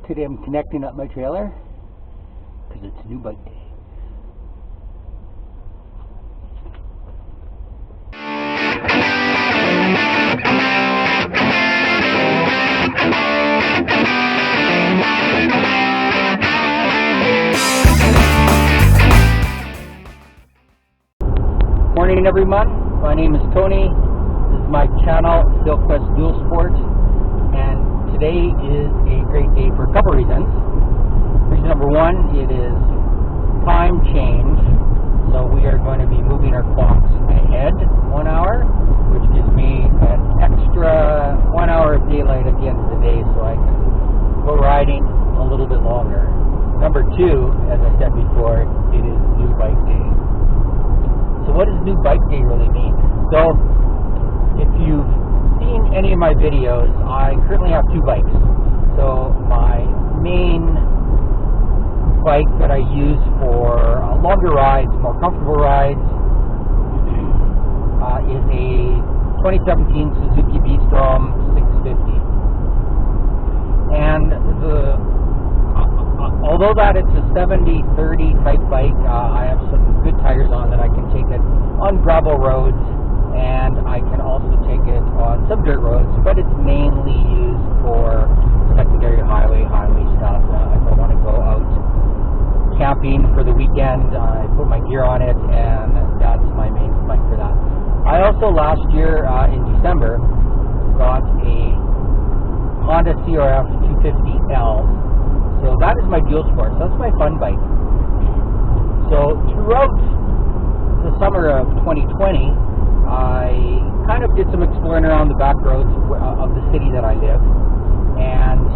Today I'm connecting up my trailer because it's new bike day. Morning everyone, my name is Tony. This is my channel, SilkQuest Dual Sport, and today is a great day for a couple reasons. Reason number one, it is time change, so we are going to be moving our clocks ahead 1 hour, which gives me an extra 1 hour of daylight at the end of the day so I can go riding a little bit longer. Number two, as I said before, it is new bike day. So what does new bike day really mean? So if you've seen any of my videos, I currently have two bikes. So my main bike that I use for longer rides, more comfortable rides, is a 2017 Suzuki V-Strom 650. And although that it's a 70-30 type bike, I have some good tires on that I can take it on gravel roads, and I can also take it on some dirt roads, but it's mainly used for secondary highway stuff. If I want to go out camping for the weekend, I put my gear on it, and that's my main bike for that. I also last year in December got a Honda CRF 250L, so that is my dual sport. So that's my fun bike. So throughout the summer of 2020, I kind of did some exploring around the back roads of the city that I live, and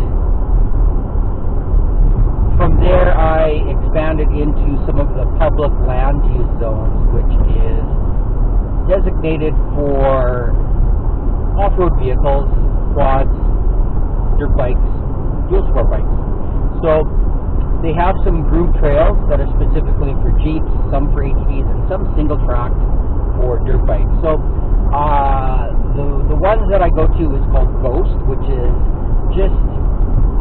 from there I expanded into some of the public land use zones, which is designated for off-road vehicles, quads, dirt bikes, dual sport bikes. So they have some groomed trails that are specifically for Jeeps, some for ATVs, and some single track for dirt bikes. So the ones that I go to is called Ghost, which is just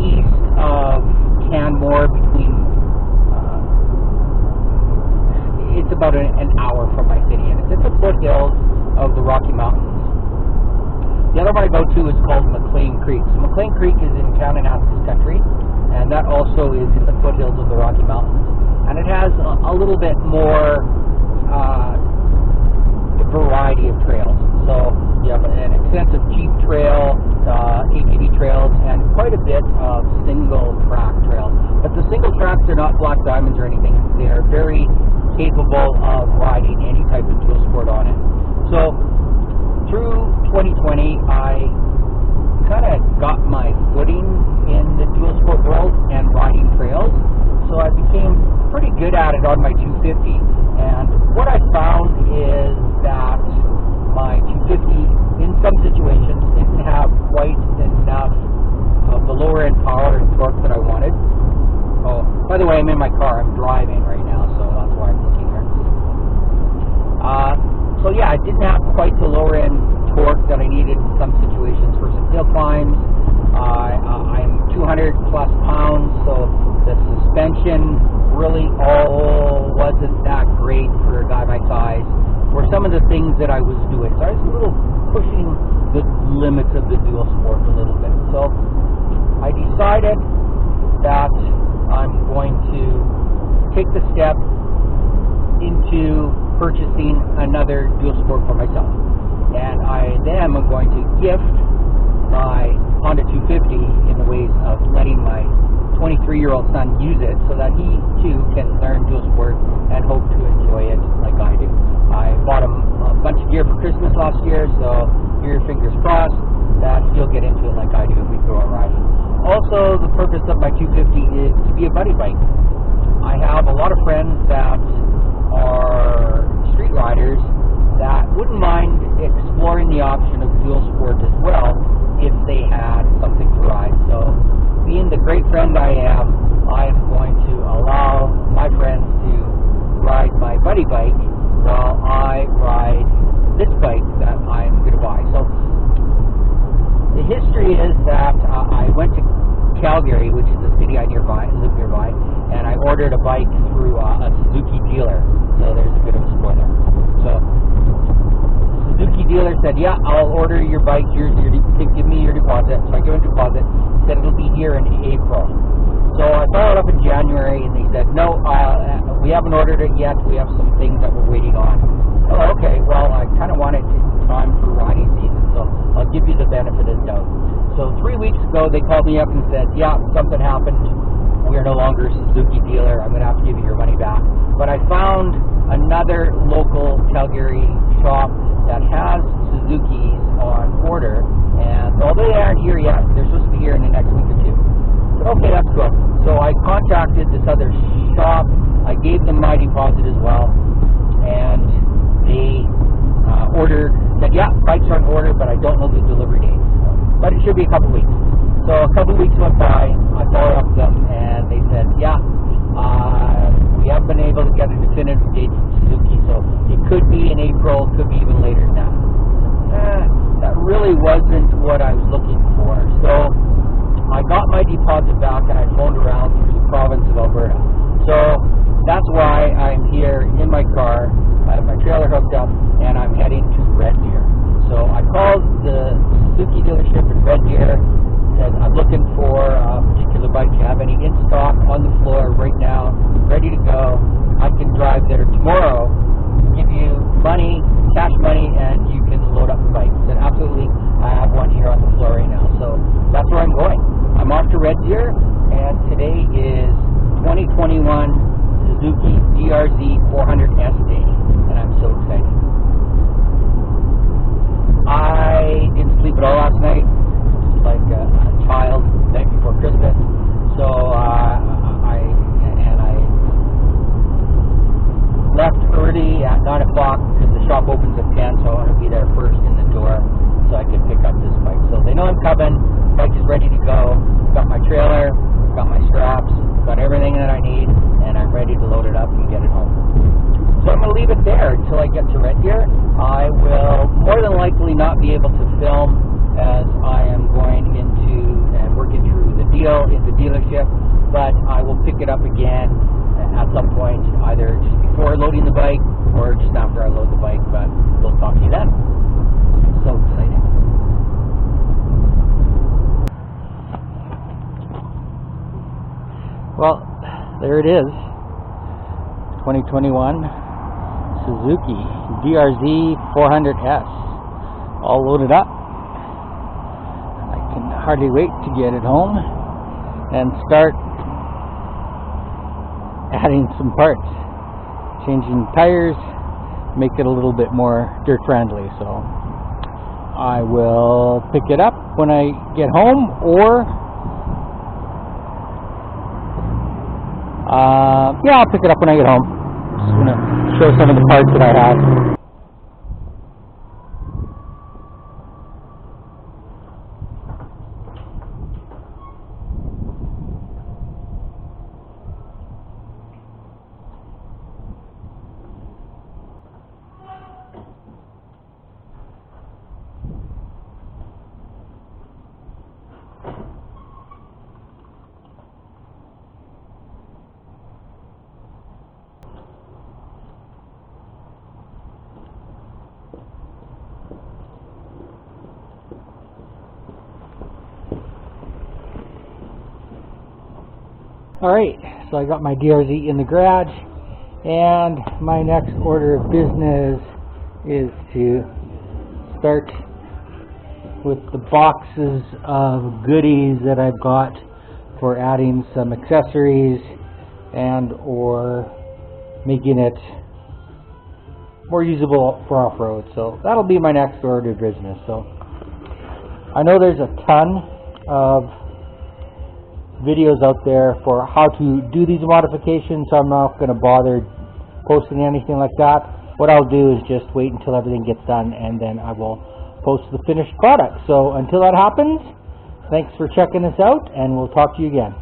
east of Canmore, between it's about an hour from my city, and it's at the foothills of the Rocky Mountains. The other one I go to is called McLean Creek. So McLean Creek is in Kananaskis country, and that also is in the foothills of the Rocky Mountains, and it has a little bit more variety of trails. So you have an extensive Jeep trail, ATV trails, and quite a bit of single track trails. But the single tracks are not black diamonds or anything. They are very capable of riding any type of dual sport on it. So through 2020, I kind of got my footing in the dual sport world and riding trails. So I became pretty good at it on my 250. And what I found is that my 250, in some situations, didn't have quite enough of the lower end power and torque that I wanted. Oh, by the way, I'm in my car. I'm driving right now, so that's why I'm looking here. So yeah, I didn't have quite the lower end torque that I needed in some situations for some hill climbs. I'm 200 plus pounds, so the suspension really all wasn't that great for a guy my size for some of the things that I was doing. So I was a little pushing the limits of the dual sport a little bit. So I decided that I'm going to take the step into purchasing another dual sport for myself. And I then am going to gift my Honda 250 in the ways of letting my 23-year-old son use it so that he too can learn dual sport and hope to enjoy it like I do. I bought him a bunch of gear for Christmas last year, so your fingers crossed that he'll get into it like I do if we go out riding. Also, the purpose of my 250 is to be a buddy bike. I have a lot of friends that are street riders that wouldn't mind exploring the option of dual sport as well if they had something to ride. So being the great friend I am going to allow my friends to ride my buddy bike while I ride this bike that I'm going to buy. So the history is that I went to Calgary, which is a city I live nearby, and I ordered a bike through a Suzuki dealer. So there's a bit of a spoiler. So the Suzuki dealer said, yeah, I'll order your bike. Give me your deposit. So I give him a deposit. Said it'll be here in April. So I followed up in January, and they said, no, we haven't ordered it yet. We have some things that we're waiting on. Oh, okay. Well, I kind of want it time for riding season, so I'll give you the benefit of the doubt. So 3 weeks ago, they called me up and said, yeah, something happened. We're no longer a Suzuki dealer. I'm going to have to give you your money back. But I found another local Calgary shop that has Suzukis on order, and although they aren't here yet, they're supposed to be here in the next week or two. But okay, that's good. So I contacted this other shop. I gave them my deposit as well, and they said, yeah, bikes are on order, but I don't know the delivery date. But it should be a couple weeks. So a couple weeks went by, I followed up with them, and they said, yeah, we haven't been able to get a definitive date from Suzuki, so it could be in April, could be even later than that. That really wasn't what I was looking for. So I got my deposit back, and I phoned around through the province of Alberta. So that's why I'm here in my car. I have my trailer hooked up, and I'm heading to Red Deer. So I called the Suzuki dealership in Red Deer, said I'm looking for a particular bike. Do you have any in stock on the floor right now, ready to go? I can drive there tomorrow, give you money, cash money, and you can load up the bike. I said, absolutely, I have one here on the floor right now. So that's where I'm going. I'm off to Red Deer, and today is 2021 Suzuki DRZ400S day, and I'm so excited. I didn't sleep at all last night, just like a child the night before Christmas. So I left early at 9 o'clock because the shop opens at 10, so I want to be there first in the door so I can pick up this bike. So they know I'm coming. The bike is ready to go. Got my trailer, got my straps, got everything that I need, and I'm ready to load it up and get it home. So I'm going to leave it there until I get to Red Deer. I will more than likely not be able to film as I am going into and working through the deal in the dealership, but I will pick it up again at some point, either just before loading the bike or just after I load the bike, but we'll talk to you then. So excited. Well, there it is. 2021 Suzuki DRZ400S, all loaded up. I can hardly wait to get it home and start adding some parts, changing tires, make it a little bit more dirt friendly. So I will pick it up when I get home, or yeah, I'll pick it up when I get home. Just gonna show some of the parts that I have. Alright, so I got my DRZ in the garage, and my next order of business is to start with the boxes of goodies that I've got for adding some accessories and or making it more usable for off-road. So that'll be my next order of business. So I know there's a ton of videos out there for how to do these modifications, so I'm not going to bother posting anything like that. What I'll do is just wait until everything gets done, and then I will post the finished product. So until that happens, thanks for checking us out, and we'll talk to you again.